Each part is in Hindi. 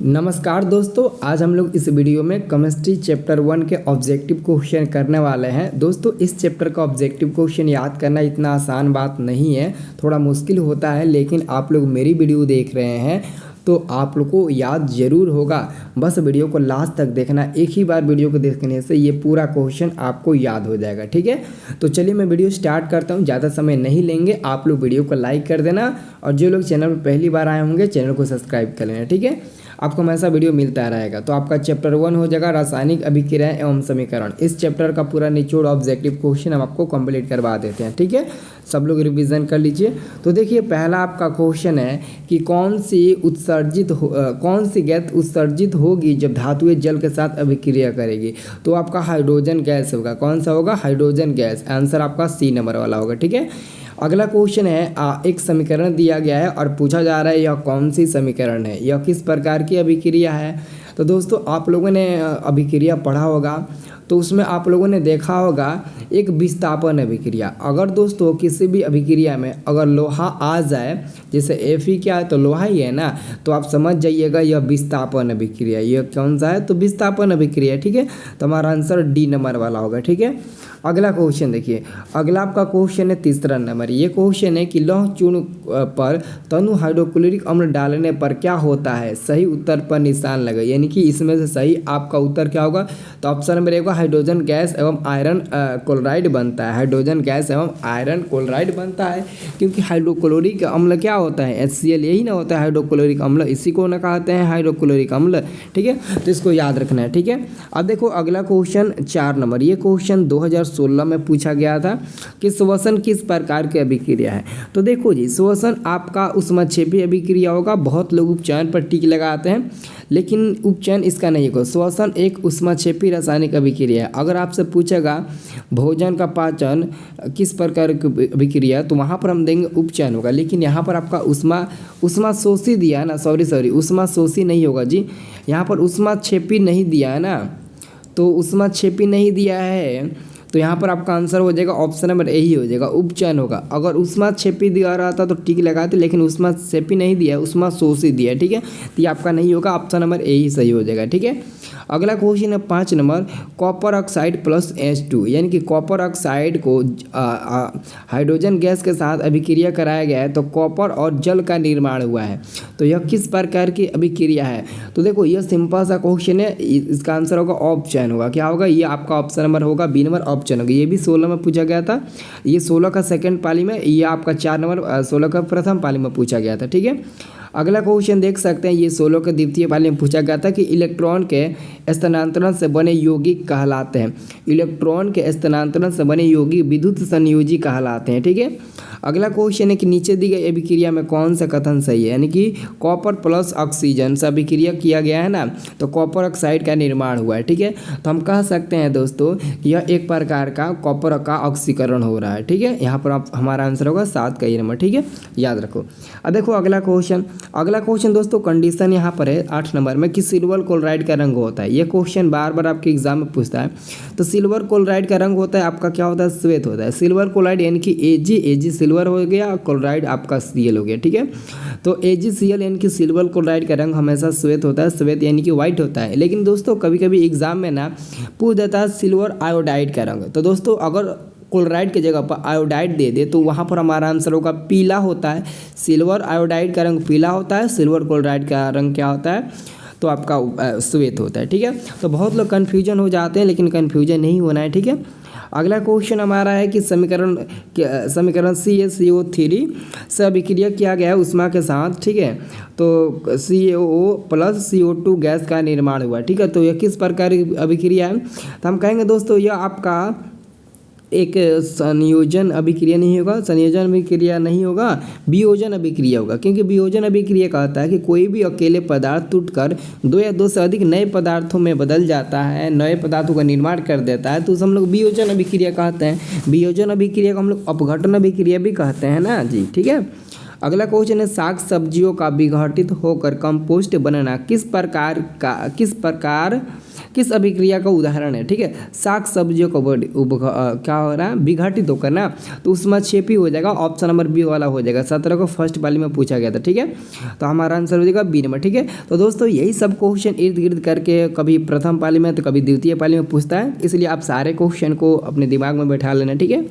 नमस्कार दोस्तों, आज हम लोग इस वीडियो में केमिस्ट्री चैप्टर 1 के ऑब्जेक्टिव क्वेश्चन करने वाले हैं। दोस्तों, इस चैप्टर का ऑब्जेक्टिव क्वेश्चन याद करना इतना आसान बात नहीं है, थोड़ा मुश्किल होता है। लेकिन आप लोग मेरी वीडियो देख रहे हैं तो आप लोग को याद ज़रूर होगा। बस वीडियो को लास्ट तक देखना, एक ही बार वीडियो को देखने से ये पूरा क्वेश्चन आपको याद हो जाएगा। ठीक है, तो चलिए मैं वीडियो स्टार्ट करता हूँ। ज़्यादा समय नहीं लेंगे, आप लोग वीडियो को लाइक कर देना और जो लोग चैनल पर पहली बार आए होंगे चैनल को सब्सक्राइब कर लेना। ठीक है, आपको हमेशा वीडियो मिलता रहेगा। तो आपका चैप्टर 1 हो जाएगा रासायनिक अभिक्रियाएं एवं समीकरण। इस चैप्टर का पूरा निचोड़ ऑब्जेक्टिव क्वेश्चन हम आपको कंप्लीट करवा देते हैं। ठीक है, सब लोग रिवीजन कर लीजिए। तो देखिए, पहला आपका क्वेश्चन है कि कौन सी गैस उत्सर्जित होगी जब धातुएं जल के साथ अभिक्रिया करेगी। तो आपका हाइड्रोजन गैस होगा। कौन सा होगा? Hydrogen gas. आंसर आपका सी नंबर वाला होगा। ठीक है, अगला क्वेश्चन है, एक समीकरण दिया गया है और पूछा जा रहा है यह कौन सी समीकरण है, यह किस प्रकार की अभिक्रिया है। तो दोस्तों, आप लोगों ने अभिक्रिया पढ़ा होगा तो उसमें आप लोगों ने देखा होगा एक विस्थापन अभिक्रिया। अगर दोस्तों किसी भी अभिक्रिया में अगर लोहा आ जाए, जैसे Fe क्या है तो लोहा ही है ना, तो आप समझ जाइएगा यह विस्थापन अभिक्रिया। यह कौन सा है? तो विस्थापन अभिक्रिया। ठीक है, तो हमारा आंसर डी नंबर वाला होगा। ठीक है, अगला क्वेश्चन देखिए, अगला आपका क्वेश्चन है तीसरा नंबर। ये क्वेश्चन है कि लौह चूर्ण पर तनु हाइड्रोक्लोरिक अम्ल डालने पर क्या होता है। सही उत्तर पर निशान लगे, यानी कि इसमें से सही आपका उत्तर क्या होगा। तो ऑप्शन नंबर एक हाइड्रोजन गैस एवं आयरन क्लोराइड बनता है। हाइड्रोजन गैस एवं आयरन क्लोराइड बनता है, क्योंकि हाइड्रोक्लोरिक अम्ल क्या होता है? HCl यही ना होता है हाइड्रोक्लोरिक अम्ल, इसी को ना कहते हैं हाइड्रोक्लोरिक अम्ल। ठीक है, तो इसको याद रखना है। ठीक है, अब देखो अगला क्वेश्चन 4 नंबर। ये क्वेश्चन 2016 में पूछा गया था कि श्वसन किस प्रकार की अभिक्रिया है। तो देखो जी, श्वसन आपका ऊष्माक्षेपी अभिक्रिया होगा। बहुत लोग उपचयन पर टिक लगाते हैं, लेकिन उपचयन इसका नहीं होगा। श्वसन एक ऊष्माक्षेपी रासायनिक अभिक्रिया है। अगर आपसे पूछेगा भोजन का पाचन किस प्रकार की अभिक्रिया, तो वहाँ पर हम देंगे उपचयन होगा। लेकिन यहाँ पर आपका ऊष्मा शोषी दिया है ना, सॉरी ऊष्मा शोषी नहीं होगा जी, यहाँ पर ऊष्माक्षेपी नहीं दिया है ना, तो ऊष्माक्षेपी नहीं दिया है तो यहाँ पर आपका आंसर हो जाएगा ऑप्शन नंबर ए ही हो जाएगा, उपचयन होगा। अगर ऊष्माक्षेपी दिया रहता तो टिक लगाते, लेकिन ऊष्माक्षेपी नहीं दिया है, ऊष्माशोषी दिया है। ठीक है, तो ये आपका नहीं होगा, ऑप्शन नंबर ए ही सही हो जाएगा। ठीक है, अगला क्वेश्चन है 5 number, copper oxide plus H2, यानी कि कॉपर ऑक्साइड को हाइड्रोजन गैस के साथ अभिक्रिया कराया गया है तो कॉपर और जल का निर्माण हुआ है। तो यह किस प्रकार की अभिक्रिया है। तो देखो यह सिंपल सा क्वेश्चन है, इसका आंसर होगा ऑप्शन होगा। क्या होगा? ये आपका ऑप्शन नंबर होगा बी नंबर, ऑप्शन होगा। ये भी 16 में पूछा गया था, ये 16 का सेकंड पाली में, ये आपका 4 नंबर 16 का प्रथम पाली में पूछा गया था। ठीक है, अगला क्वेश्चन देख सकते हैं, ये 16 के द्वितीय पाली में पूछा गया था कि इलेक्ट्रॉन के स्थानांतरण से बने यौगिक कहलाते हैं। इलेक्ट्रॉन के स्थानांतरण से बने यौगिक विद्युत संयोजी कहलाते हैं। ठीक है, अगला क्वेश्चन है कि नीचे दी गई अभिक्रिया में कौन सा कथन सही है, यानी कि कॉपर प्लस ऑक्सीजन से अभिक्रिया किया गया है ना, तो कॉपर ऑक्साइड का निर्माण हुआ है। ठीक है, तो हम कह सकते हैं दोस्तों कि यह एक प्रकार का कॉपर का ऑक्सीकरण हो रहा है। ठीक है, यहाँ पर आप हमारा आंसर होगा 7 का ये नंबर। ठीक है, याद रखो। अब देखो अगला क्वेश्चन दोस्तों, कंडीशन यहाँ पर है 8 नंबर में कि सिल्वर क्लोराइड का रंग होता है। ये क्वेश्चन बार बार आपके एग्जाम में पूछता है। तो सिल्वर क्लोराइड का रंग होता है आपका क्या होता है? श्वेत होता है। सिल्वर क्लोराइड यानी कि Ag सिल्वर हो गया, क्लोराइड आपका Cl हो गया। ठीक है, तो AgCl यानी कि सिल्वर क्लोराइड का रंग हमेशा श्वेत होता है, श्वेत यानी कि व्हाइट होता है। लेकिन दोस्तों कभी कभी एग्जाम में ना पूछ देता है सिल्वर आयोडाइड का रंग। तो दोस्तों अगर क्लोराइड की जगह पर आयोडाइड दे दे तो वहाँ पर हमारा आंसर होगा पीला होता है। सिल्वर आयोडाइड का रंग पीला होता है, सिल्वर क्लोराइड का रंग क्या होता है? तो आपका श्वेत होता है। ठीक है, तो बहुत लोग कन्फ्यूजन हो जाते हैं, लेकिन कन्फ्यूजन नहीं होना है। ठीक है, अगला क्वेश्चन हमारा है कि समीकरण CaCO3 से अभिक्रिया किया गया है उष्मा के साथ। ठीक है, तो CaO प्लस CO2 गैस का निर्माण हुआ। ठीक है, तो यह किस प्रकार की अभिक्रिया है? तो हम कहेंगे दोस्तों यह आपका एक संयोजन अभिक्रिया नहीं होगा, संयोजन अभिक्रिया नहीं होगा, वियोजन अभिक्रिया होगा। क्योंकि वियोजन अभिक्रिया कहता है कि कोई भी अकेले पदार्थ टूटकर 2 या 2 से अधिक नए पदार्थों में बदल जाता है, नए पदार्थों का निर्माण कर देता है, तो उसे हम लोग वियोजन अभिक्रिया कहते हैं। वियोजन अभिक्रिया को हम लोग अपघटन अभिक्रिया भी कहते हैं ना जी। ठीक है, अगला क्वेश्चन है साग सब्जियों का विघटित होकर कंपोस्ट बनना किस अभिक्रिया का उदाहरण है। ठीक है, साग सब्जियों का क्या हो रहा है, विघटित होकर ना, तो उसमें छेपी हो जाएगा, ऑप्शन नंबर बी वाला हो जाएगा। 17 को फर्स्ट वाली में पूछा गया था। ठीक है, तो हमारा आंसर हो जाएगा बी नंबर। ठीक है, तो दोस्तों यही सब क्वेश्चन इर्द गिर्द करके कभी प्रथम पाली में तो कभी द्वितीय पाली में पूछता है, इसलिए आप सारे क्वेश्चन को अपने दिमाग में बैठा लेना। ठीक है,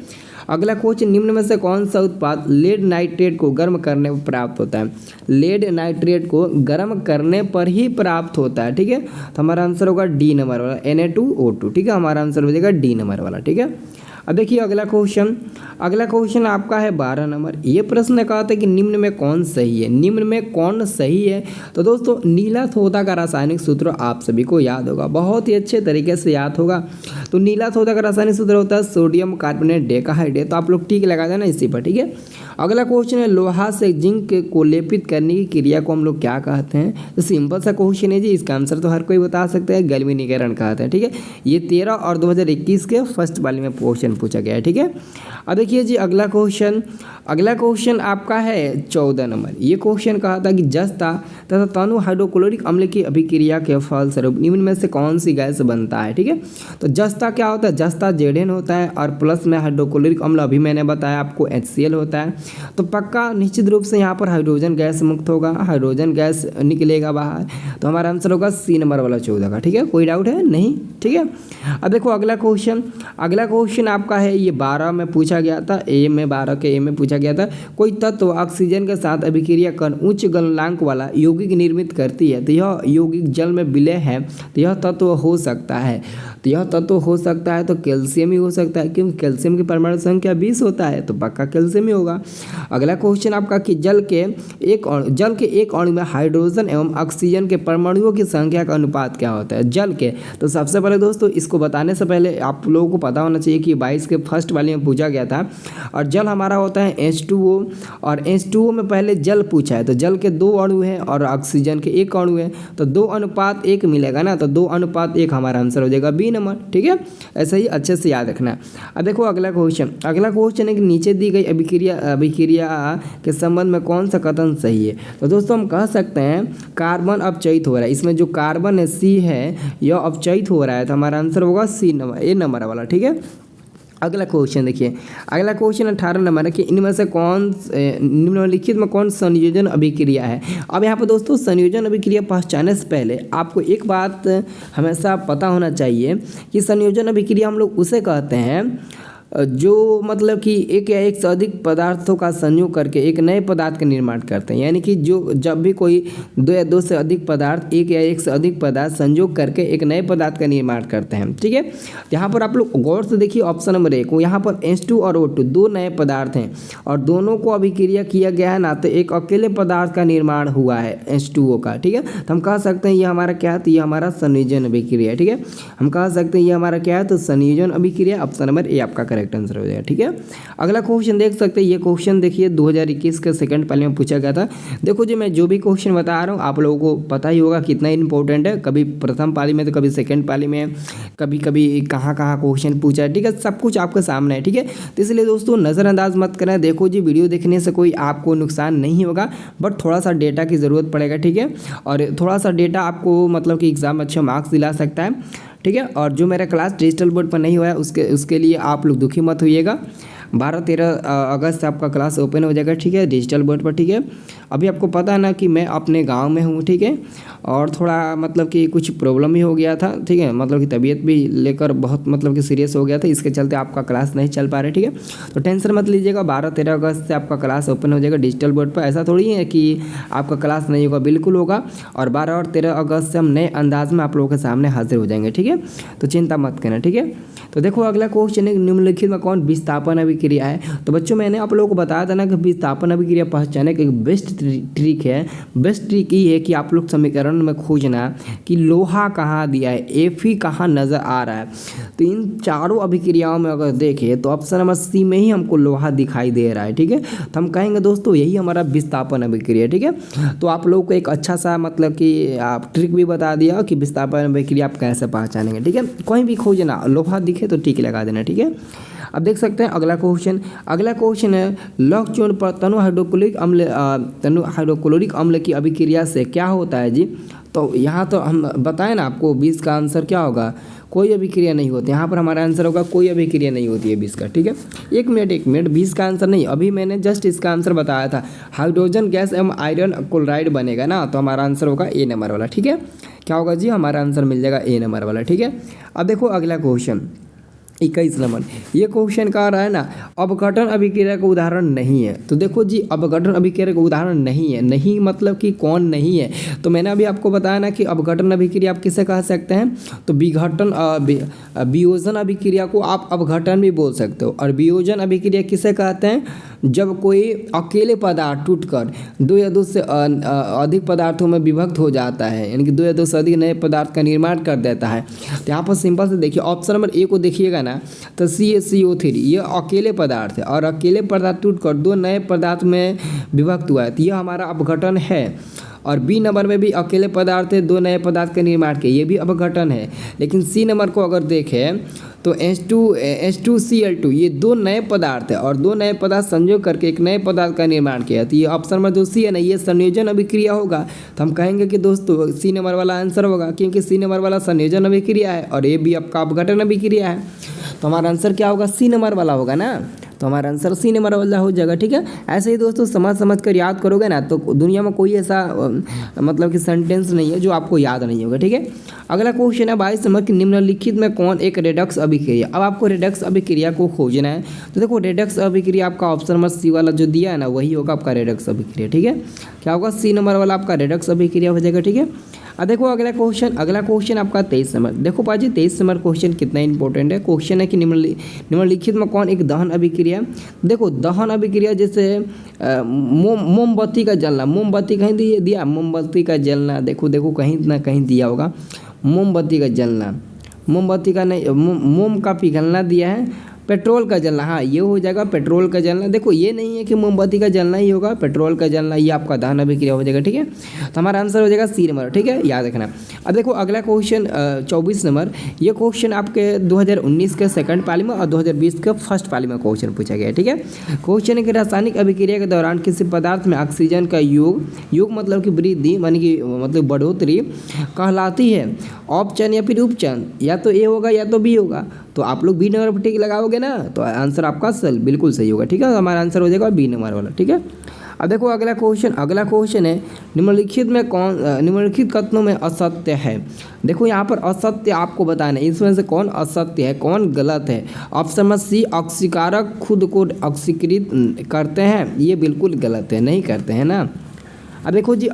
अगला क्वेश्चन, निम्न में से कौन सा उत्पाद लेड नाइट्रेट को गर्म करने पर प्राप्त होता है। लेड नाइट्रेट को गर्म करने पर ही प्राप्त होता है। ठीक है, तो हमारा आंसर होगा डी नंबर वाला, Na2O2। ठीक है, हमारा आंसर हो जाएगा डी नंबर वाला। ठीक है, अब देखिए अगला क्वेश्चन आपका है 12 नंबर। ये प्रश्न कहा था कि निम्न में कौन सही है। निम्न में कौन सही है, तो दोस्तों नीला सोदा का रासायनिक सूत्र आप सभी को याद होगा, बहुत ही अच्छे तरीके से याद होगा। तो नीला सोदा का रासायनिक सूत्र होता है सोडियम कार्बोनेट डेकाहाइड्रेट। तो आप लोग टिक लगा देना इसी पर। ठीक है, अगला क्वेश्चन है लोहा से जिंक को लेपित करने की क्रिया को हम लोग क्या कहते हैं। तो सिंपल सा क्वेश्चन है जी, इसका आंसर तो हर कोई बता सकता है, गैल्वेनीकरण कहते हैं। ठीक है, ये 13 और 2021 के फर्स्ट वाले में क्वेश्चन पूछा गया है। ठीक है, अब देखिए जी अगला क्वेश्चन आपका है 14 नंबर। ये क्वेश्चन कहा था कि जस्ता तथा तनु हाइड्रोक्लोरिक अम्ल की अभिक्रिया के फलस्वरूप निम्न में से कौन सी गैस बनता है। ठीक है, तो जस्ता क्या होता है, जस्ता जेडेन होता है, और प्लस में हाइड्रोक्लोरिक अम्ल अभी मैंने बताया आपको HCl होता है। तो पक्का निश्चित रूप से यहाँ पर हाइड्रोजन गैस मुक्त होगा, हाइड्रोजन गैस निकलेगा बाहर। तो हमारा आंसर होगा सी नंबर वाला 14 का। ठीक है, कोई डाउट है नहीं। ठीक है, अब देखो अगला क्वेश्चन आपका है, ये 12 में पूछा गया था, 12 के ए में पूछा गया था। कोई तत्व ऑक्सीजन के साथ अभिक्रिया कर उच्च गलनांक वाला यौगिक निर्मित करती है, तो यह यौगिक जल में विलय है, तो यह तत्व हो सकता है। तो कैल्शियम ही हो सकता है, क्योंकि कैल्शियम की परमाणु संख्या 20 होता है, तो पक्का कैल्शियम ही होगा। अगला क्वेश्चन आपका कि जल के एक अणु में हाइड्रोजन एवं ऑक्सीजन के परमाणुओं की संख्या का अनुपात क्या होता है जल के। तो सबसे पहले दोस्तों इसको बताने से पहले आप लोगों को पता होना चाहिए कि 22 के फर्स्ट वाले में पूछा गया था, और जल हमारा होता है H2O, और H2O में पहले जल पूछा है, तो जल के 2 अणु हैं और ऑक्सीजन के 1 अणु है, तो 2:1 मिलेगा ना, तो 2:1 हमारा आंसर हो जाएगा बी नंबर। ठीक है, ऐसे ही अच्छे से याद रखना। अब देखो अगला क्वेश्चन है कि नीचे दी गई अभिक्रिया के संबंध में कौन सा कथन सही है। तो दोस्तों हम कह सकते हैं कार्बन अपचयित हो रहा है, इसमें जो कार्बन है C है यह अपचयित हो रहा है, तो हमारा आंसर होगा ए नंबर वाला। ठीक है, अगला क्वेश्चन देखिए, अगला क्वेश्चन 18 नंबर है कि इनमें से निम्नलिखित में कौन संयोजन अभिक्रिया है। अब यहाँ पर दोस्तों संयोजन अभिक्रिया पहचानने से पहले आपको एक बात हमेशा पता होना चाहिए कि संयोजन अभिक्रिया हम लोग उसे कहते हैं जो मतलब कि एक या एक से अधिक पदार्थों का संयोग करके एक नए पदार्थ का निर्माण करते हैं। यानी कि जो जब भी कोई 2 या 2 से अधिक पदार्थ, एक या एक से अधिक पदार्थ संयोग करके एक नए पदार्थ का निर्माण करते हैं। ठीक है, यहाँ पर आप लोग गौर से देखिए ऑप्शन नंबर 1, यहाँ पर H2 और O2 2 नए पदार्थ हैं और दोनों को अभिक्रिया किया गया है ना, तो एक अकेले पदार्थ का निर्माण हुआ है H2O का। ठीक है, तो हम कह सकते हैं ये हमारा क्या है, तो ये हमारा संयोजन अभिक्रिया है। ठीक है, हम कह सकते हैं ये हमारा क्या है, तो संयोजन अभिक्रिया। ऑप्शन नंबर ए आपका करेक्ट आंसर हो जाएगा। ठीक है, अगला क्वेश्चन देख सकते हैं, ये क्वेश्चन देखिए 2021 के सेकंड पाली में पूछा गया था। देखो जी मैं जो भी क्वेश्चन बता रहा हूँ आप लोगों को पता ही होगा कितना इंपॉर्टेंट है, कभी प्रथम पाली में तो कभी सेकंड पाली में, कभी कभी कहाँ क्वेश्चन पूछा है। ठीक है, सब कुछ आपके सामने है। ठीक है, तो इसलिए दोस्तों नज़रअंदाज मत करें। देखो जी वीडियो देखने से कोई आपको नुकसान नहीं होगा, बट थोड़ा सा डेटा की ज़रूरत पड़ेगा। ठीक है, और थोड़ा सा डेटा आपको मतलब कि एग्ज़ाम में अच्छे मार्क्स दिला सकता है। ठीक है, और जो मेरा क्लास डिजिटल बोर्ड पर नहीं हुआ है उसके लिए आप लोग दुखी मत होइएगा। 12-13 अगस्त से आपका क्लास ओपन हो जाएगा। ठीक है, डिजिटल बोर्ड पर। ठीक है, अभी आपको पता है ना कि मैं अपने गांव में हूँ। ठीक है, और थोड़ा मतलब कि कुछ प्रॉब्लम ही हो गया था। ठीक है, मतलब कि तबीयत भी लेकर बहुत मतलब कि सीरियस हो गया था, इसके चलते आपका क्लास नहीं चल पा रहे। ठीक है, तो टेंशन मत लीजिएगा, 12-13 अगस्त से आपका क्लास ओपन हो जाएगा डिजिटल बोर्ड पर। ऐसा थोड़ी है कि आपका क्लास नहीं होगा, बिल्कुल होगा। और 12 और 13 अगस्त से हम नए अंदाज में आप लोगों के सामने हाजिर हो जाएंगे। ठीक है, तो चिंता मत करना। ठीक है, तो देखो अगला क्वेश्चन है निम्नलिखित में कौन विस्थापन अभिक्रिया है। तो बच्चों मैंने आप लोगों को बताया था ना कि विस्थापन अभिक्रिया पहचानने का एक बेस्ट ट्रिक है। बेस्ट ट्रिक ये है कि आप लोग समीकरण में खोजना कि लोहा कहाँ दिया है, Fe कहाँ नज़र आ रहा है। तो इन चारों अभिक्रियाओं में अगर देखें तो ऑप्शन नंबर सी में ही हमको लोहा दिखाई दे रहा है। ठीक है, तो हम कहेंगे दोस्तों यही हमारा विस्थापन अभिक्रिया। ठीक है, तो आप लोगों को एक अच्छा सा मतलब कि आप ट्रिक भी बता दिया कि विस्थापन अभिक्रिया आप कैसे पहचानेंगे। ठीक है, कोई भी खोजना लोहा दिखे तो टिक लगा देना। ठीक है, अब देख सकते हैं अगला क्वेश्चन है लौह चूर्ण पर तनु हाइड्रोक्लोरिक अम्ल की अभिक्रिया से क्या होता है जी। तो यहाँ तो हम बताएं ना आपको 20 का आंसर क्या होगा, कोई अभिक्रिया नहीं होती। यहाँ पर हमारा आंसर होगा कोई अभिक्रिया नहीं होती है 20 का, ठीक है। एक मिनट 20 का आंसर नहीं, अभी मैंने जस्ट इसका आंसर बताया था, हाइड्रोजन गैस एवं आयरन क्लोराइड बनेगा ना, तो हमारा आंसर होगा ए नंबर वाला, ठीक है। क्या होगा जी, हमारा आंसर मिल जाएगा ए नंबर वाला, ठीक है। अब देखो अगला क्वेश्चन 21 नंबर, ये क्वेश्चन कह रहा है ना अपघटन अभिक्रिया का उदाहरण नहीं है। तो देखो जी अपघटन अभिक्रिया का उदाहरण नहीं है, नहीं मतलब कि कौन नहीं है। तो मैंने अभी आपको बताया ना कि अपघटन अभिक्रिया आप किसे कह सकते हैं, तो विघटन वियोजन अभिक्रिया को आप अपघटन भी बोल सकते हो। और वियोजन अभिक्रिया किसे कहते हैं, जब कोई अकेले पदार्थ टूटकर 2 या 2 से अधिक पदार्थों में विभक्त हो जाता है, यानी कि 2 या 2 से अधिक नए पदार्थ का निर्माण कर देता है। तो यहाँ पर सिंपल से देखिए ऑप्शन नंबर ए को देखिएगा ना, तो CaCO3 ये अकेले पदार्थ है और अकेले पदार्थ टूटकर 2 नए पदार्थ में विभक्त हुआ है, तो यह हमारा अपघटन है। और बी नंबर में भी अकेले पदार्थ है, 2 नए पदार्थ का निर्माण किया, ये भी अपघटन है। लेकिन सी नंबर को अगर देखें तो H2Cl2 ये 2 नए पदार्थ है और 2 नए पदार्थ संयोग करके एक नए पदार्थ का निर्माण किया। तो ये ऑप्शन नंबर 2 सी है ना, ये संयोजन अभिक्रिया होगा। तो हम कहेंगे कि दोस्तों सी नंबर वाला आंसर होगा, क्योंकि सी नंबर वाला संयोजन अभिक्रिया है और ये भी आपका अपघटन अभिक्रिया है। तो हमारा आंसर क्या होगा, सी नंबर वाला होगा ना, तो हमारा आंसर सी नंबर वाला हो जाएगा, ठीक है। ऐसे ही दोस्तों समझ कर याद करोगे ना, तो दुनिया में कोई ऐसा मतलब कि सेंटेंस नहीं है जो आपको याद नहीं होगा, ठीक है। अगला क्वेश्चन है 22 नंबर कि निम्नलिखित में कौन एक रेडक्स अभिक्रिया। अब आपको रेडक्स अभिक्रिया को खोजना है, तो देखो रेडक्स अभिक्रिया आपका ऑप्शन नंबर सी वाला जो दिया है ना, वही होगा आपका रेडक्स अभिक्रिया, ठीक है। क्या होगा, सी नंबर वाला आपका रेडक्स अभिक्रिया हो जाएगा, ठीक है। अब देखो अगला क्वेश्चन आपका 23 नंबर। देखो पाजी 23 नंबर क्वेश्चन कितना इंपॉर्टेंट है। क्वेश्चन है कि निम्नलिखित में कौन एक दहन अभिक्रिया। देखो दहन अभिक्रिया जैसे मोमबत्ती का जलना, मोमबत्ती कहीं दिया, मोमबत्ती का जलना, देखो कहीं ना कहीं दिया होगा मोमबत्ती का जलना, मोमबत्ती का नहीं, मोम का पिघलना दिया है, पेट्रोल का जलना, हाँ ये हो जाएगा पेट्रोल का जलना। देखो ये नहीं है कि मोमबत्ती का जलना ही होगा, पेट्रोल का जलना ये आपका दहन अभिक्रिया हो जाएगा, ठीक है। तो हमारा आंसर हो जाएगा सी नंबर, ठीक है, याद रखना। अब देखो अगला क्वेश्चन 24 नंबर, ये क्वेश्चन आपके 2019 के सेकंड पाली में और 2020 के फर्स्ट पाली में क्वेश्चन पूछा गया है, ठीक है। क्वेश्चन है कि रासायनिक अभिक्रिया के दौरान किसी पदार्थ में ऑक्सीजन का योग मतलब कि वृद्धि मानी कि मतलब बढ़ोतरी कहलाती है औपचन या फिर उपचन, या तो ए होगा या तो बी होगा। तो आप लोग बी नंबर पर टिक लगाओगे ना, तो आंसर आपका बिल्कुल सही होगा, ठीक है। हमारा आंसर हो जाएगा बी नंबर वाला, ठीक है। अब देखो अगला क्वेश्चन है निम्नलिखित कथनों में असत्य है। देखो यहाँ पर असत्य आपको बताना है, इसमें से कौन असत्य है कौन गलत है। ऑप्शन नंबर सी ऑक्सीकारक खुद को ऑक्सीकृत करते हैं, ये बिल्कुल गलत है, नहीं करते हैं ना। अब देखो जी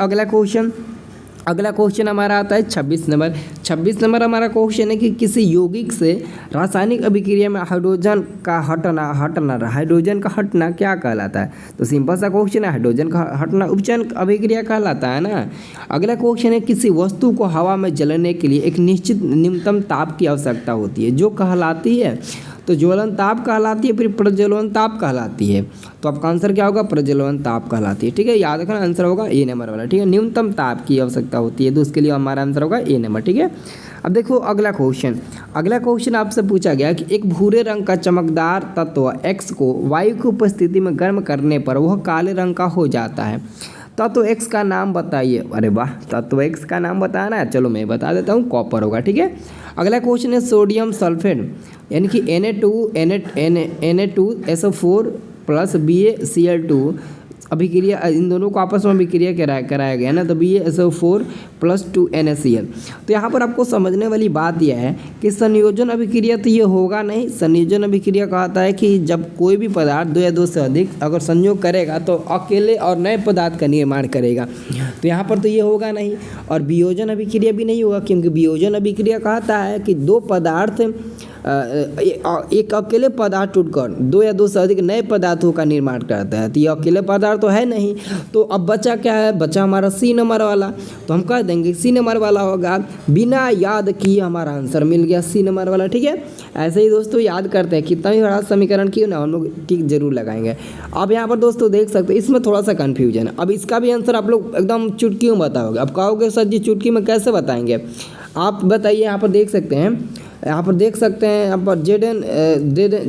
अगला क्वेश्चन हमारा आता है 26 नंबर हमारा क्वेश्चन है कि किसी यौगिक से रासायनिक अभिक्रिया में हाइड्रोजन का हटना क्या कहलाता है। तो सिंपल सा क्वेश्चन है, हाइड्रोजन का हटना उपचयन अभिक्रिया कहलाता है ना। अगला क्वेश्चन है किसी वस्तु को हवा में जलने के लिए एक निश्चित न्यूनतम ताप की आवश्यकता होती है, जो कहलाती है तो ज्वलन ताप कहलाती है, फिर प्रज्वलन ताप कहलाती है। तो आपका आंसर क्या होगा, प्रज्वलन ताप कहलाती है, ठीक है। याद रखना आंसर होगा ए नंबर वाला, ठीक है। न्यूनतम ताप की आवश्यकता होती है, तो उसके लिए हमारा आंसर होगा ए नंबर, ठीक है। अब देखो अगला क्वेश्चन आपसे पूछा गया कि एक भूरे रंग का चमकदार तत्व X को वायु की उपस्थिति में गर्म करने पर वह काले रंग का हो जाता है। तत्व X का नाम बताइए। अरे वाह, तत्व X का नाम बताना है, चलो मैं बता देता हूँ, कॉपर होगा, ठीक है। अगला क्वेश्चन है सोडियम सल्फेट यानी कि Na2SO4 प्लस BaCl2 अभिक्रिया, इन दोनों को आपस में अभिक्रिया कराया गया ना, तो BaSO4 प्लस 2NaCl। तो यहाँ पर आपको समझने वाली बात यह है कि संयोजन अभिक्रिया तो ये होगा नहीं। संयोजन अभिक्रिया कहता है कि जब कोई भी पदार्थ 2 या 2 से अधिक अगर संयोग करेगा तो अकेले और नए पदार्थ का निर्माण करेगा, तो यहाँ पर तो ये होगा नहीं। और वियोजन अभिक्रिया भी नहीं होगा, क्योंकि वियोजन अभिक्रिया कहता है कि 2 पदार्थ एक अकेले पदार्थ टूटकर 2 या 2 से अधिक नए पदार्थों का निर्माण करता है, तो ये अकेले पदार्थ तो है नहीं। तो अब बचा क्या है, बचा हमारा सी नंबर वाला, तो हम कह देंगे सी नंबर वाला होगा। बिना याद किए हमारा आंसर मिल गया सी नंबर वाला, ठीक है। ऐसे ही दोस्तों याद करते हैं, कितना भी बड़ा समीकरण क्यों ना हम लोग टिक जरूर लगाएंगे। अब यहाँ पर दोस्तों देख सकते हैं इसमें थोड़ा सा कन्फ्यूजन है। अब इसका भी आंसर आप लोग एकदम चुटकी में बताओगे। अब कहोगे सर जी चुटकी में कैसे बताएंगे, आप बताइए। यहाँ पर देख सकते हैं यहाँ पर देख सकते हैं, यहाँ पर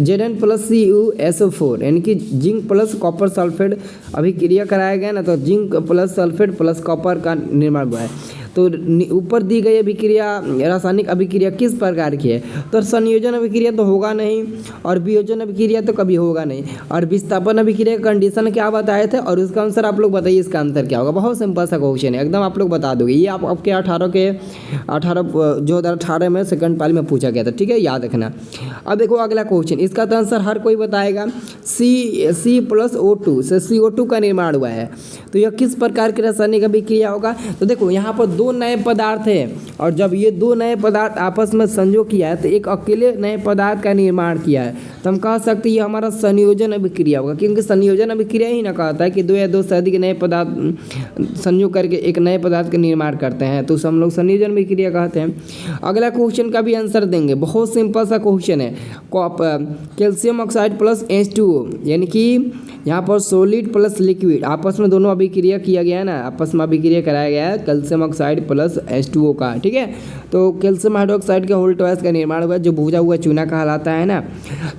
Zn प्लस CuSO4 यानी कि जिंक प्लस कॉपर सल्फेट अभिक्रिया कराया गया ना, तो zinc plus sulphate plus copper का निर्माण हुआ है। तो ऊपर दी गई अभिक्रिया रासायनिक अभिक्रिया किस प्रकार की है, तो संयोजन अभिक्रिया तो होगा नहीं, और वियोजन अभिक्रिया तो कभी होगा नहीं, और विस्थापन अभिक्रिया का कंडीशन क्या बताए थे, और उसका आंसर आप लोग बताइए इसका आंसर क्या होगा। बहुत सिंपल सा क्वेश्चन है, एकदम आप लोग बता दोगे। ये आपके 2018 में सेकंड पाली में पूछा गया था, ठीक है, याद रखना। अब देखो अगला क्वेश्चन, इसका तो आंसर हर कोई बताएगा। C प्लस O2 से CO2 का निर्माण हुआ है, तो यह किस प्रकार की रासायनिक अभिक्रिया होगा। तो देखो यहाँ पर दो नए पदार्थ हैं, और जब ये दो नए पदार्थ आपस में संयोग किया है तो एक अकेले नए पदार्थ का निर्माण किया है, तो हम कह सकते हैं ये हमारा संयोजन अभिक्रिया होगा, क्योंकि संयोजन अभिक्रिया ही ना कहता है कि दो या दो से अधिक नए पदार्थ संयोग करके एक नए पदार्थ का निर्माण करते हैं, तो उसे हम लोग संयोजन अभिक्रिया कहते हैं। अगला क्वेश्चन का भी आंसर देंगे, बहुत सिंपल सा क्वेश्चन है। कैल्शियम ऑक्साइड प्लस H2O यानी कि यहाँ पर सॉलिड प्लस लिक्विड आपस में दोनों अभिक्रिया किया गया है ना, आपस में अभिक्रिया कराया गया है कैल्शियम ऑक्साइड प्लस H2O का, ठीक है। तो कैल्शियम हाइड्रोक्साइड के होल टॉयस का निर्माण हुआ जो भुजा हुआ चूना कहलाता है ना।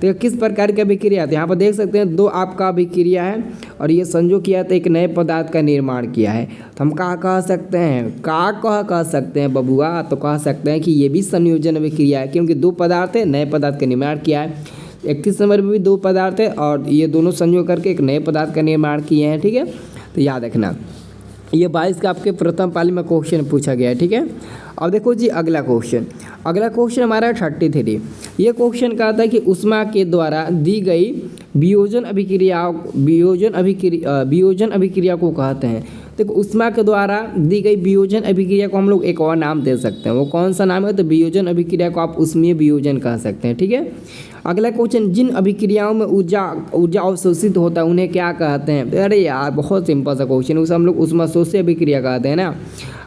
तो ये किस प्रकार की अभिक्रिया है, यहाँ पर देख सकते हैं दो आपका अभिक्रिया है, और ये संयोग किया तो एक नए पदार्थ का निर्माण किया है, तो हम कह सकते हैं कह सकते हैं बबुआ, तो कह सकते हैं कि ये भी संयोजन अभिक्रिया है, क्योंकि दो पदार्थ है, नए पदार्थ का निर्माण किया है। 31 नंबर में भी दो पदार्थ है, और ये दोनों संयोग करके एक नए पदार्थ का निर्माण किए हैं, ठीक है। तो याद रखना, ये 22 का आपके प्रथम पाली में क्वेश्चन पूछा गया है, ठीक है। अब देखो जी अगला क्वेश्चन हमारा 33। ये क्वेश्चन कहता है कि ऊष्मा के द्वारा दी गई वियोजन अभिक्रिया को कहते हैं। देखो ऊष्मा के द्वारा दी गई वियोजन अभिक्रिया को हम लोग एक और नाम दे सकते हैं, वो कौन सा नाम है, तो वियोजन अभिक्रिया को आप ऊष्मीय वियोजन कह सकते हैं, ठीक है। अगला क्वेश्चन, जिन अभिक्रियाओं में ऊर्जा अवशोषित होता है उन्हें क्या कहते हैं। अरे यार बहुत सिंपल सा क्वेश्चन, उसे हम लोग ऊष्माशोषी अभिक्रिया कहते हैं ना।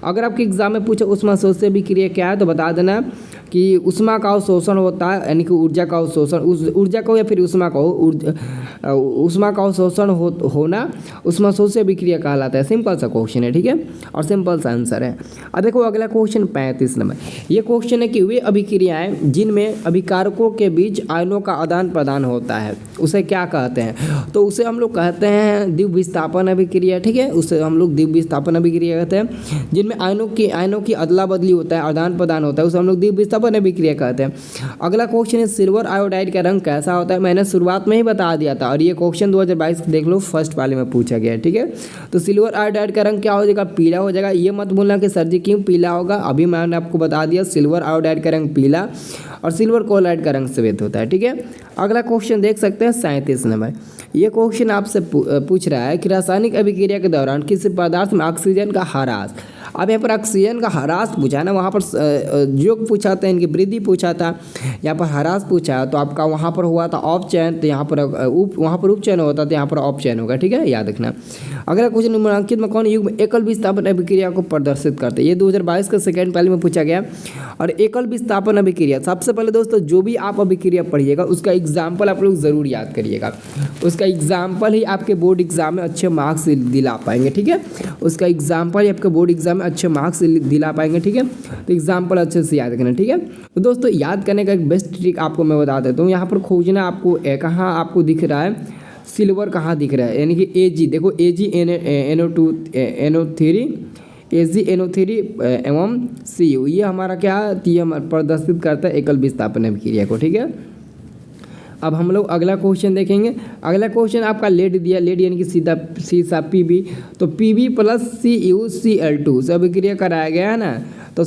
अगर आपके एग्जाम में पूछे ऊष्माशोषी अभिक्रिया क्या है, तो बता देना कि ऊष्मा का अवशोषण होता है, यानी कि ऊर्जा का अवशोषण, ऊर्जा को या फिर ऊष्मा को, ऊष्मा का अवशोषण होना ऊष्माशोषी अभिक्रिया कहलाता है। सिंपल सा क्वेश्चन है, ठीक है, और सिंपल सा आंसर है। अब देखो अगला क्वेश्चन 35 नंबर, ये क्वेश्चन है कि वे अभिक्रियाएं जिनमें अभिकारकों के बीच आयनों का आदान प्रदान होता है उसे क्या कहते हैं, तो उसे हम लोग कहते हैं द्विब विस्थापन अभिक्रिया, ठीक है, उसे हम लोग द्विब विस्थापन अभिक्रिया कहते हैं। जिनमें आयनों की अदला बदली होता है, आदान प्रदान होता है, उसे हम लोग द्विब विस्थापन अभिक्रिया कहते हैं। अगला क्वेश्चन है सिल्वर आयोडाइड का रंग कैसा होता है, मैंने शुरुआत में ही बता दिया था, और ये क्वेश्चन 2022 देख लो फर्स्ट वाले में पूछा गया है, ठीक है। तो सिल्वर आयोडाइड का रंग क्या हो जाएगा, पीला हो जाएगा। ये मत भूलना कि सर जी क्यों पीला होगा, अभी मैंने आपको बता दिया, सिल्वर आयोडाइड का रंग पीला और सिल्वर क्लोराइड का रंग श्वेत होता है, ठीक है। अगला क्वेश्चन देख सकते हैं 37 नंबर, ये क्वेश्चन आपसे पूछ रहा है कि रासायनिक अभिक्रिया के दौरान किसी पदार्थ में ऑक्सीजन का ह्रास। अब यहाँ पर ऑक्सीजन का ह्रास पूछा ना, वहाँ पर योग पूछा था, इनकी वृद्धि पूछा था, यहाँ पर ह्रास पूछा, तो आपका वहाँ पर हुआ था ऑफ चयन, तो यहाँ पर वहाँ पर उपचयन होता तो यहाँ पर ऑफ चयन होगा, ठीक है, याद रखना। अगला क्वेश्चन, निम्नलिखित में कौन युग्म एकल विस्थापन अभिक्रिया को प्रदर्शित करते हैं। ये 2022 का सेकेंड पाली में पूछा गया। और एकल विस्थापन अभिक्रिया, सबसे पहले दोस्तों जो भी आप अभिक्रिया पढ़िएगा उसका एग्जाम्पल आप लोग ज़रूर याद करिएगा, उसका एग्जाम्पल ही आपके बोर्ड एग्जाम में अच्छे मार्क्स दिला पाएंगे, ठीक है, उसका एग्जाम्पल ही आपके बोर्ड एग्जाम में अच्छे मार्क्स दिला पाएंगे, ठीक है। तो एग्जाम्पल अच्छे से याद करना, ठीक है। तो दोस्तों याद करने का एक बेस्ट ट्रिक आपको मैं बता देता हूँ, यहाँ पर खोजना आपको कहाँ आपको दिख रहा है, सिल्वर कहाँ दिख रहा है, यानी कि Ag, देखो AgNO3 एवं Cu, ये हमारा क्या ये हमारा प्रदर्शित करता है एकल विस्थापन अभिक्रिया को, ठीक है। अब हम लोग अगला क्वेश्चन देखेंगे। अगला क्वेश्चन आपका लेड दिया, लेड यानी कि सीसा Pb, तो Pb प्लस CuCl2 से अभिक्रिया कराया गया है ना, तो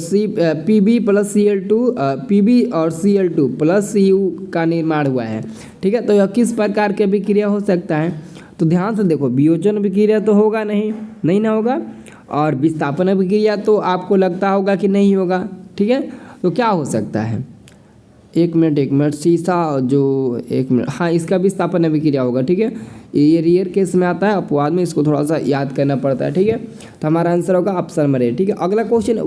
Pb प्लस Cl2 Pb और Cl2 प्लस Cu का निर्माण हुआ है, ठीक है। तो यह किस प्रकार की अभिक्रिया हो सकता है, तो ध्यान से देखो, वियोजन अभिक्रिया तो होगा नहीं ना होगा, और विस्थापन अभिक्रिया तो आपको लगता होगा कि नहीं होगा, ठीक है। तो क्या हो सकता है, एक मिनट सीसा जो एक मिनट, हाँ इसका विस्थापन अभिक्रिया होगा, ठीक है। ये रेयर केस में आता है, अपवाद में इसको थोड़ा सा याद करना पड़ता है, ठीक है। तो हमारा आंसर होगा ऑप्शन नंबर ए, ठीक है। अगला क्वेश्चन,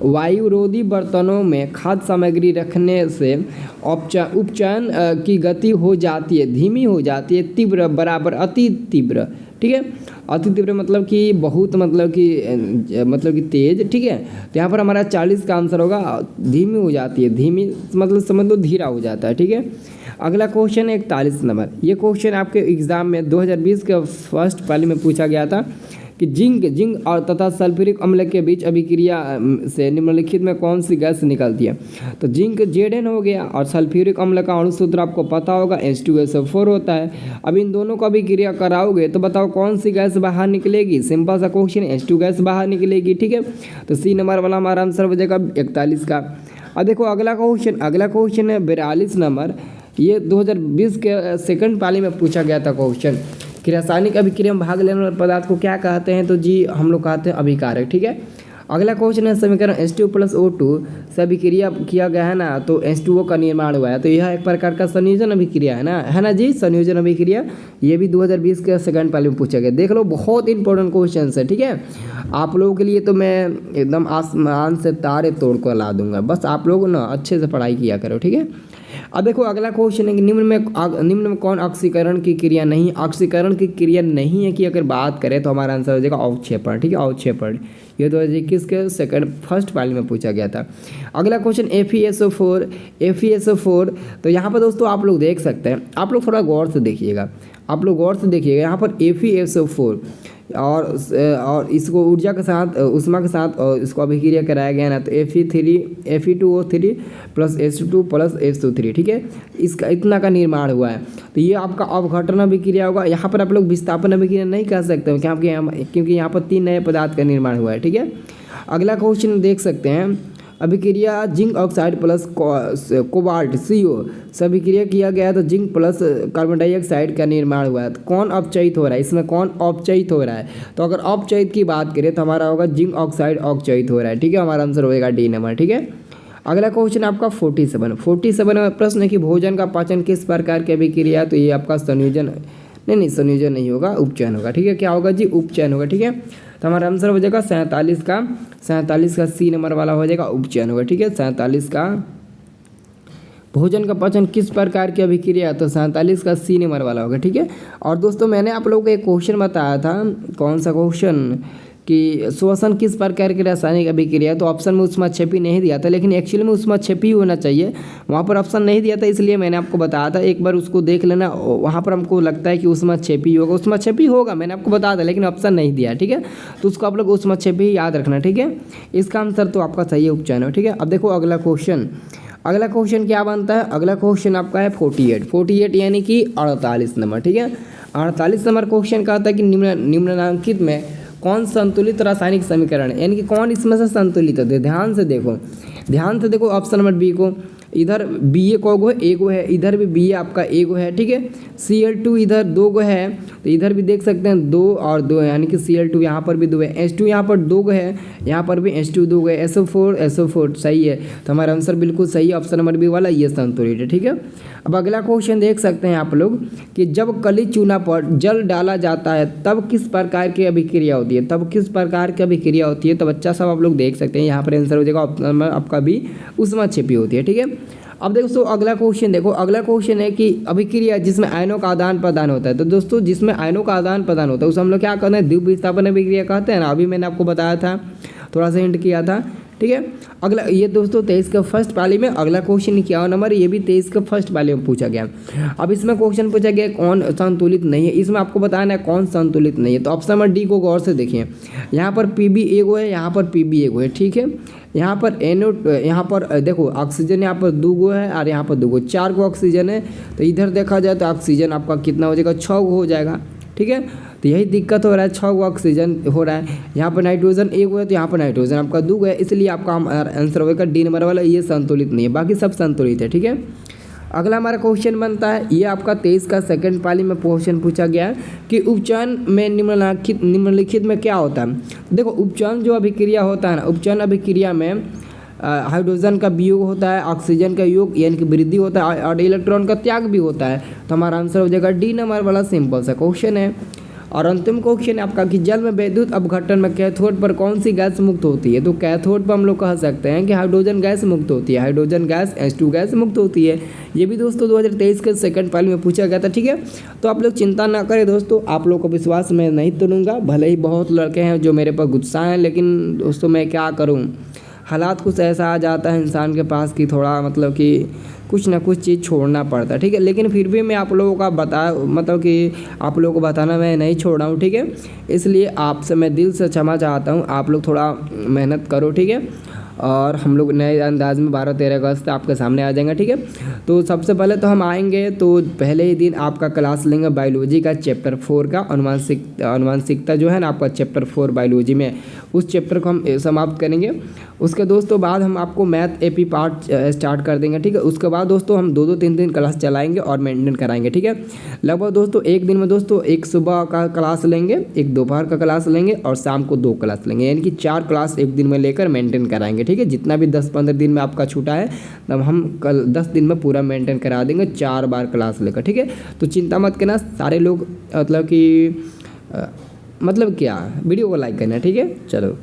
वायुरोधी बर्तनों में खाद्य सामग्री रखने से उपचयन की गति हो जाती है, धीमी हो जाती है, तीव्र बराबर अति तीव्र, ठीक है। अति तीव्र मतलब कि बहुत, मतलब कि तेज, ठीक है। तो यहाँ पर हमारा 40 का आंसर होगा। धीमी हो जाती है, धीमी मतलब समझ लो धीरा हो जाता है, ठीक है। अगला क्वेश्चन है 41 नंबर। ये क्वेश्चन आपके एग्जाम में 2020 के फर्स्ट पाली में पूछा गया था कि जिंक और तथा सल्फ्यूरिक अम्ल के बीच अभिक्रिया से निम्नलिखित में कौन सी गैस निकलती है। तो जिंक Zn हो गया और सल्फ्यूरिक अम्ल का अणु सूत्र आपको पता होगा H2SO4 होता है। अब इन दोनों को अभिक्रिया कराओगे तो बताओ कौन सी गैस बाहर निकलेगी। सिंपल सा क्वेश्चन, H2 गैस बाहर निकलेगी, ठीक है। तो सी नंबर वाला हमारा आंसर हो जाएगा 41 का। अब देखो अगला क्वेश्चन है 42 नंबर। ये 2020 के सेकंड पाली में पूछा गया था क्वेश्चन कि रासायनिक अभिक्रिया में भाग लेने वाले पदार्थ को क्या कहते हैं। तो जी हम लोग कहते हैं अभिकारक, ठीक है। अगला क्वेश्चन है समीकरण H2+O2 से अभिक्रिया किया गया है ना, तो H2O का निर्माण हुआ है। तो यह एक प्रकार का संयोजन अभिक्रिया है ना जी, संयोजन अभिक्रिया। ये भी 2020 के सेकंड पाली में पूछा गया। देख लो बहुत इंपॉर्टेंट क्वेश्चन है, ठीक है। आप लोगों के लिए तो मैं एकदम आसमान से तारे तोड़ कर ला दूंगा, बस आप लोग ना अच्छे से पढ़ाई किया करो, ठीक है। अब देखो अगला क्वेश्चन है कि निम्न में कौन ऑक्सीकरण की क्रिया नहीं, ऑक्सीकरण की क्रिया नहीं है कि अगर बात करें तो हमारा आंसर हो जाएगा अवक्षेपण, ठीक है, अवक्षेपण। ये 2021 के फर्स्ट पाली में पूछा गया था। अगला क्वेश्चन FeSO4। तो यहाँ पर दोस्तों आप लोग देख सकते हैं, आप लोग थोड़ा गौर से देखिएगा, यहाँ पर FeSO4 और इसको ऊर्जा के साथ, उष्मा के साथ और इसको अभिक्रिया कराया गया ना, तो Fe2O3 plus H2 plus H2 ठीक है, इसका इतना का निर्माण हुआ है। तो ये आपका अवघटन अभिक्रिया होगा। यहाँ पर आप लोग विस्थापन अभिक्रिया नहीं कह सकते हो क्योंकि यहाँ पर 3 नए पदार्थ का निर्माण हुआ है, ठीक है। अगला क्वेश्चन देख सकते हैं, अभिक्रिया zinc oxide plus cobalt CO से अभिक्रिया किया गया तो जिंक प्लस कार्बन डाइऑक्साइड का निर्माण हुआ है। तो कौन अपचयित हो रहा है, इसमें कौन अपचयित हो रहा है। तो अगर अपचयित की बात करें तो हमारा होगा जिंक ऑक्साइड अपचयित हो रहा है, ठीक है। हमारा आंसर होगा D नंबर, ठीक है। अगला क्वेश्चन आपका 47 में प्रश्न है कि भोजन का पाचन किस प्रकार की अभिक्रिया। तो ये आपका संयोजन संयोजन नहीं होगा, उपचयन होगा, ठीक है। क्या होगा जी, उपचयन होगा, ठीक है। तो हमारा आंसर हो जाएगा 47 का C नंबर वाला हो जाएगा, उपचयन होगा, ठीक है। 47 का भोजन का पाचन किस प्रकार की अभिक्रिया, तो 47 का C नंबर वाला होगा, ठीक है। और दोस्तों मैंने आप लोगों को एक क्वेश्चन बताया था, कौन सा क्वेश्चन, कि श्वसन किस प्रकार की रासायनिक अभिक्रिया। तो ऑप्शन में ऊष्माक्षेपी नहीं दिया था, लेकिन एक्चुअली में ऊष्माक्षेपी होना चाहिए, वहाँ पर ऑप्शन नहीं दिया था, इसलिए मैंने आपको बताया था। एक बार उसको देख लेना, वहाँ पर हमको लगता है कि ऊष्माक्षेपी होगा, मैंने आपको बताया था, लेकिन ऑप्शन नहीं दिया, ठीक है। तो उसको आप लोग ऊष्माक्षेपी याद रखना, ठीक है। इसका आंसर तो आपका सही है, उपचयन है, ठीक है। अब देखो अगला क्वेश्चन क्या बनता है। अगला क्वेश्चन आपका है 48 यानी कि 48 नंबर, ठीक है। 48 नंबर क्वेश्चन कहता है कि निम्नलिखित में कौन संतुलित रासायनिक समीकरण है, यानी कि कौन इसमें से संतुलित है। ध्यान से देखो ऑप्शन नंबर बी को। इधर BA को गो है, A गो है, इधर भी BA आपका A गो है, ठीक है। Cl2 इधर 2 गो है, तो इधर भी देख सकते हैं 2 और 2 है, यानी कि Cl2 यहाँ पर भी 2 है, H2 यहाँ पर 2 गो है, यहाँ पर भी H2 2 गो है, SO4 सही है। तो हमारा आंसर बिल्कुल सही है, ऑप्शन नंबर बी वाला, ये संतुलित है, ठीक है। अब अगला क्वेश्चन देख सकते हैं आप लोग कि जब कली चूना पर जल डाला जाता है तब किस प्रकार की अभिक्रिया होती है। तो बच्चा सब आप लोग देख सकते हैं, यहाँ पर आंसर हो जाएगा ऑप्शन नंबर आपका भी, ऊष्माक्षेपी होती है, ठीक है। अब दोस्तों अगला क्वेश्चन है कि अभिक्रिया जिसमें आयनों का आदान प्रदान होता है। तो दोस्तों जिसमें आयनों का आदान प्रदान होता है उसे हम लोग क्या कहते हैं, द्वितीय विस्थापन अभिक्रिया कहते हैं ना। अभी मैंने आपको बताया था, थोड़ा सा हिंट किया था, ठीक है। अगला ये दोस्तों 23 का फर्स्ट पाली में अगला क्वेश्चन 51 नंबर, ये भी 23 का फर्स्ट पाली में पूछा गया। अब इसमें क्वेश्चन पूछा गया कौन संतुलित नहीं है, इसमें आपको बताना है कौन संतुलित नहीं है। तो ऑप्शन नंबर डी को गौर से देखिए, यहाँ पर PB एगो है, यहाँ पर PB एगो है, ठीक है। यहाँ पर यहाँ पर देखो ऑक्सीजन यहाँ पर 2 गो है और यहाँ पर 2 गो, 4 गो ऑक्सीजन है। तो इधर देखा जाए तो ऑक्सीजन आपका कितना हो जाएगा, 6 गो हो जाएगा, ठीक है। तो यही दिक्कत हो रहा है, 6 गो ऑक्सीजन हो रहा है। यहाँ पर नाइट्रोजन 1 गो है, तो यहाँ पर नाइट्रोजन आपका 2 गो है, इसलिए आपका आंसर होगा D नंबर वाला, ये संतुलित नहीं है, बाकी सब संतुलित है, ठीक है। अगला हमारा क्वेश्चन बनता है, ये आपका 23 का सेकंड पाली में क्वेश्चन पूछा गया है कि उपचयन में निम्नलिखित में क्या होता है। देखो उपचयन जो अभिक्रिया होता है ना, उपचयन अभिक्रिया में हाइड्रोजन का वियोग होता है, ऑक्सीजन का योग यानी कि वृद्धि होता है और इलेक्ट्रॉन का त्याग भी होता है। तो हमारा आंसर हो जाएगा D नंबर वाला, सिंपल सा क्वेश्चन है। और अंतिम क्वेश्चन है आपका कि जल में विद्युत अपघटन में कैथोड पर कौन सी गैस मुक्त होती है। तो कैथोड पर हम लोग कह सकते हैं कि हाइड्रोजन गैस मुक्त होती है, हाइड्रोजन गैस H2 गैस मुक्त होती है। ये भी दोस्तों 2023 के सेकंड पाली में पूछा गया था, ठीक है। तो आप लोग चिंता ना करें दोस्तों, आप लोग को विश्वास मैं नहीं तोड़ूंगा। भले ही बहुत लड़के हैं जो मेरे पर गुस्सा हैं, लेकिन दोस्तों मैं क्या करूँ, हालात कुछ ऐसा आ जाता है इंसान के पास कि थोड़ा मतलब कि कुछ ना कुछ चीज़ छोड़ना पड़ता है, ठीक है। लेकिन फिर भी मैं आप लोगों का मतलब कि आप लोगों को बताना मैं नहीं छोड़ रहा हूँ, ठीक है। इसलिए आपसे मैं दिल से क्षमा चाहता हूँ, आप लोग थोड़ा मेहनत करो, ठीक है। और हम लोग नए अंदाज में 12-13 अगस्त आपके सामने आ जाएंगे, ठीक है। तो सबसे पहले तो हम आएंगे तो पहले ही दिन आपका क्लास लेंगे बायोलॉजी का चैप्टर 4 का अनुवांशिकता जो है ना आपका चैप्टर 4 बायोलॉजी में, उस चैप्टर को हम समाप्त करेंगे। उसके दोस्तों बाद हम आपको मैथ एपी पार्ट स्टार्ट कर देंगे, ठीक है। उसके बाद दोस्तों हम 2-2 3-3 क्लास चलाएंगे और मेंटेन कराएंगे, ठीक है। लगभग दोस्तों एक दिन में दोस्तों एक सुबह का क्लास लेंगे, एक दोपहर का क्लास लेंगे और शाम को 2 क्लास लेंगे, यानी कि 4 क्लास एक दिन में लेकर मेंटेन कराएंगे, ठीक है। जितना भी 10-15 दिन में आपका छूटा है तब हम कल 10 दिन में पूरा मेंटेन करा देंगे 4 बार क्लास लेकर, ठीक है। तो चिंता मत करना सारे लोग, मतलब कि मतलब क्या वीडियो को लाइक करना, ठीक है। चलो।